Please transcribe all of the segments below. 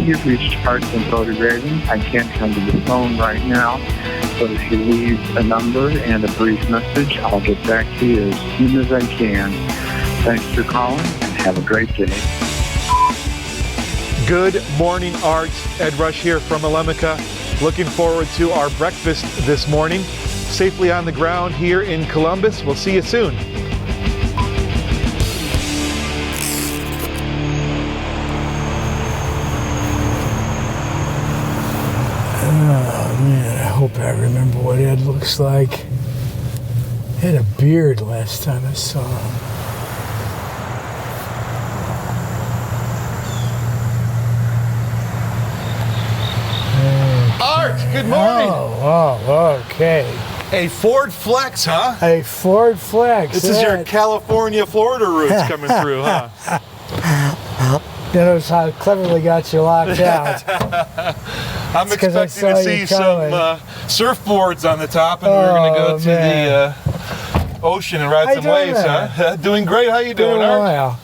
You've reached Art in Bodegraven. I can't come to the phone right now, but if you leave a number and a brief message, I'll get back to you as soon as I can. Thanks for calling, and have a great day. Good morning, Art. Ed Rusch here from Elemicans. Looking forward to our breakfast this morning. Safely on the ground here in Columbus. We'll see you soon. Oh man, I hope I remember what Ed looks like. He had a beard last time I saw him. Art, good morning. Oh, okay. A Ford Flex, huh? A Ford Flex. This is your California, Florida roots coming through, huh? Notice how cleverly got you locked out. I'm expecting to see some surfboards on the top, and we're going to go to the ocean and ride some waves, huh? Doing great. How you doing, Art?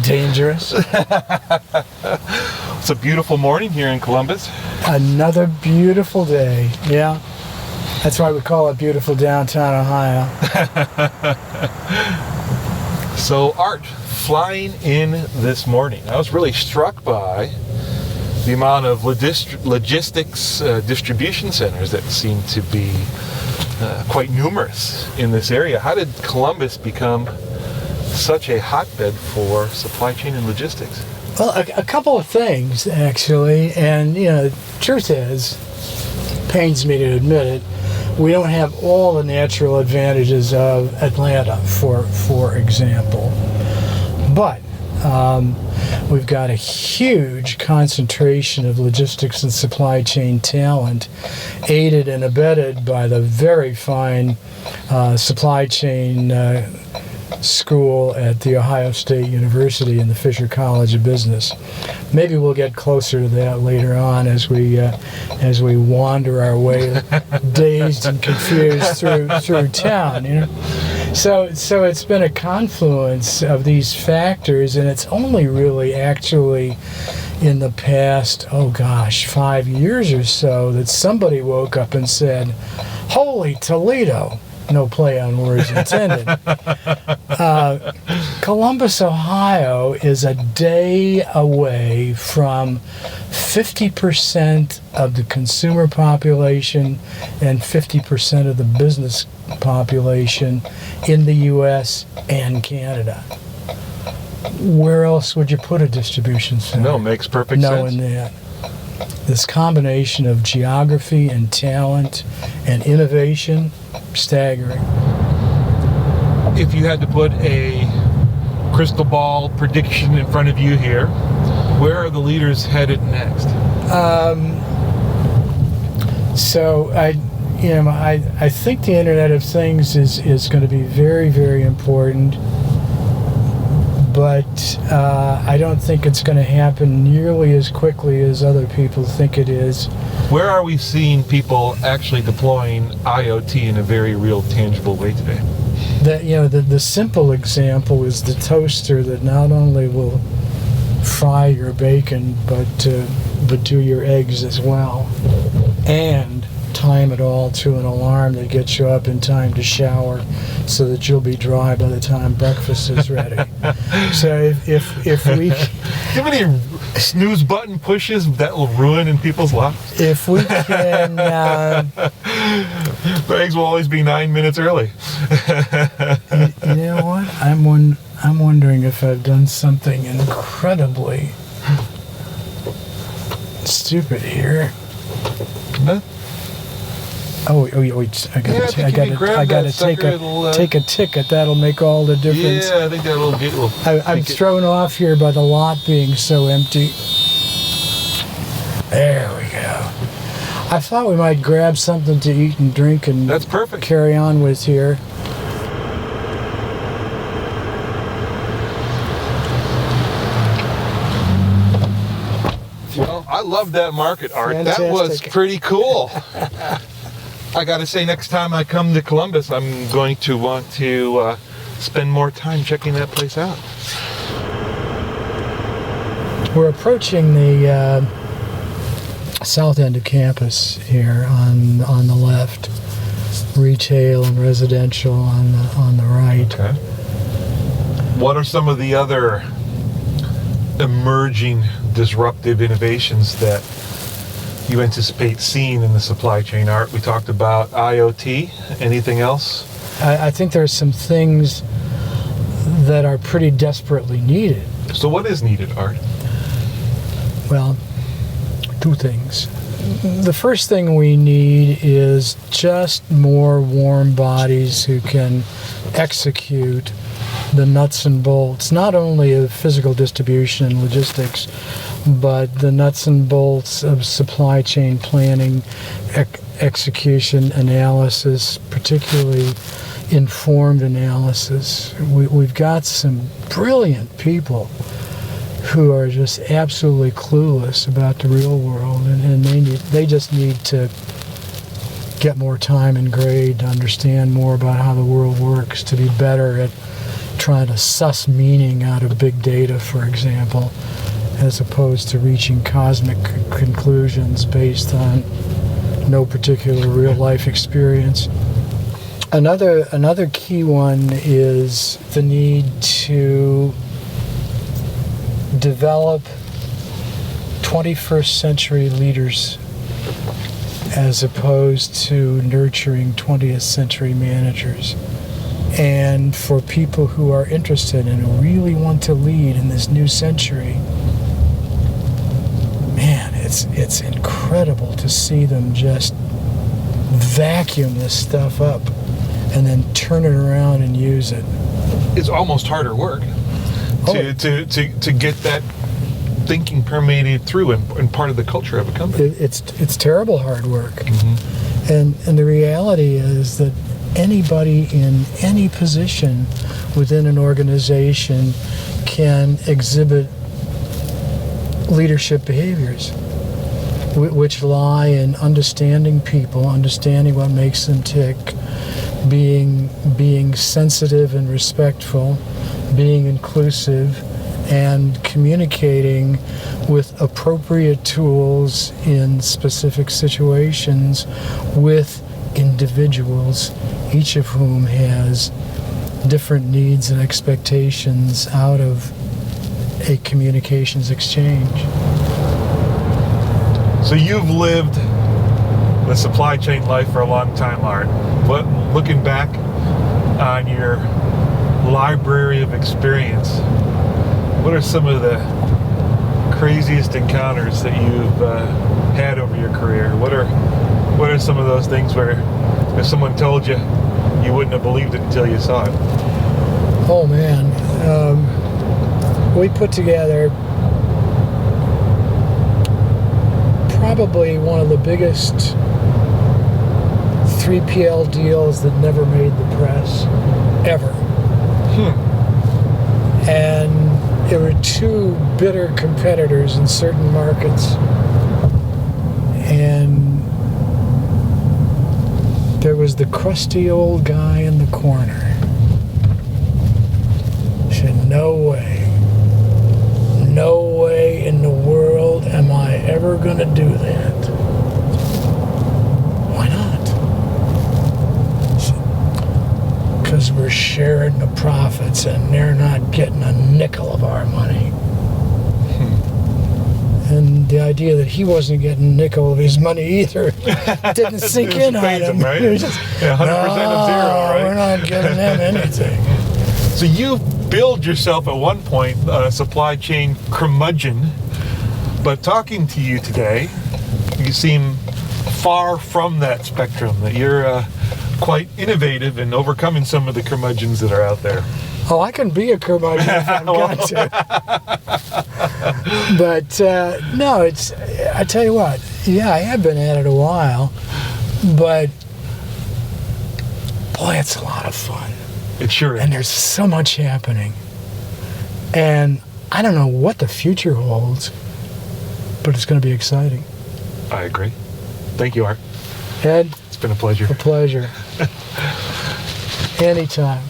Dangerous. It's a beautiful morning here in Columbus. Another beautiful day. Yeah. That's why we call it beautiful downtown Ohio. So, Art, flying in this morning, I was really struck by the amount of logistics distribution centers that seem to be quite numerous in this area. How did Columbus become such a hotbed for supply chain and logistics? Well, a couple of things, actually. And, you know, the truth is, pains me to admit it, we don't have all the natural advantages of Atlanta, for example. But we've got a huge concentration of logistics and supply chain talent, aided and abetted by the very fine supply chain school at the Ohio State University and the Fisher College of Business. Maybe we'll get closer to that later on as we wander our way, dazed and confused through town. You know, so it's been a confluence of these factors, and it's only really actually in the past 5 years or so that somebody woke up and said, "Holy Toledo." No play on words intended. Columbus, Ohio is a day away from 50% of the consumer population and 50% of the business population in the U.S. and Canada. Where else would you put a distribution center? No, makes perfect sense. Knowing that. This combination of geography and talent and innovation, staggering. If you had to put a crystal ball prediction in front of you here, where are the leaders headed next? So I think the Internet of Things is going to be very, very important. But I don't think it's going to happen nearly as quickly as other people think it is. Where are we seeing people actually deploying IoT in a very real, tangible way today? The simple example is the toaster that not only will fry your bacon, but do your eggs as well, and time it all to an alarm that gets you up in time to shower so that you'll be dry by the time breakfast is ready. So if we... Do you have any snooze button pushes that will ruin in people's lives? If we can... The eggs will always be 9 minutes early. You know what? I'm wondering if I've done something incredibly stupid here. Huh? Oh, wait! I gotta take a ticket. That'll make all the difference. Yeah, I think that'll get. I'm thrown off here by the lot being so empty. There we go. I thought we might grab something to eat and drink and that's perfect. Carry on with here. Well, I love that market, Art. Fantastic. That was pretty cool. I got to say, next time I come to Columbus, I'm going to want to spend more time checking that place out. We're approaching the south end of campus here on the left, retail and residential on the right. Okay. What are some of the other emerging disruptive innovations that you anticipate seeing in the supply chain, Art? We talked about IoT. Anything else? I think there's some things that are pretty desperately needed. So what is needed, Art? Well, two things. The first thing we need is just more warm bodies who can execute the nuts and bolts, not only of physical distribution and logistics, but the nuts and bolts of supply chain planning, execution, analysis, particularly informed analysis. We've got some brilliant people who are just absolutely clueless about the real world, and they just need to get more time and grade to understand more about how the world works, to be better at trying to suss meaning out of big data, for example, as opposed to reaching cosmic conclusions based on no particular real life experience. Another key one is the need to develop 21st century leaders as opposed to nurturing 20th century managers. And for people who are interested and who really want to lead in this new century, man, it's incredible to see them just vacuum this stuff up and then turn it around and use it. It's almost harder work to get that thinking permeated through and part of the culture of a company. It's terrible hard work. Mm-hmm. And the reality is that anybody in any position within an organization can exhibit leadership behaviors, which lie in understanding people, understanding what makes them tick, being sensitive and respectful, being inclusive, and communicating with appropriate tools in specific situations with individuals, each of whom has different needs and expectations out of a communications exchange. So you've lived the supply chain life for a long time, Art. But looking back on your library of experience, what are some of the craziest encounters that you've had over your career? What are some of those things where if someone told you, you wouldn't have believed it until you saw it? Oh man, we put together probably one of the biggest 3PL deals that never made the press, ever. And there were two bitter competitors in certain markets, and there was the crusty old guy in the corner. He said, no way in the world am I ever going to do that. Why not? Because we're sharing the profits and they're not getting a nickel of our money. And the idea that he wasn't getting a nickel of his money either didn't sink in on him. Right? Just, 100% of zero, right? We're not giving them anything. So you billed yourself at one point a supply chain curmudgeon, but talking to you today, you seem far from that spectrum, that you're quite innovative in overcoming some of the curmudgeons that are out there. Oh, I can be a curmudgeon if I've got to. But no, I tell you what, yeah, I have been at it a while, but boy, it's a lot of fun. It sure is. And there's so much happening. And I don't know what the future holds, but it's going to be exciting. I agree. Thank you, Art. Ed? It's been a pleasure. A pleasure. Anytime.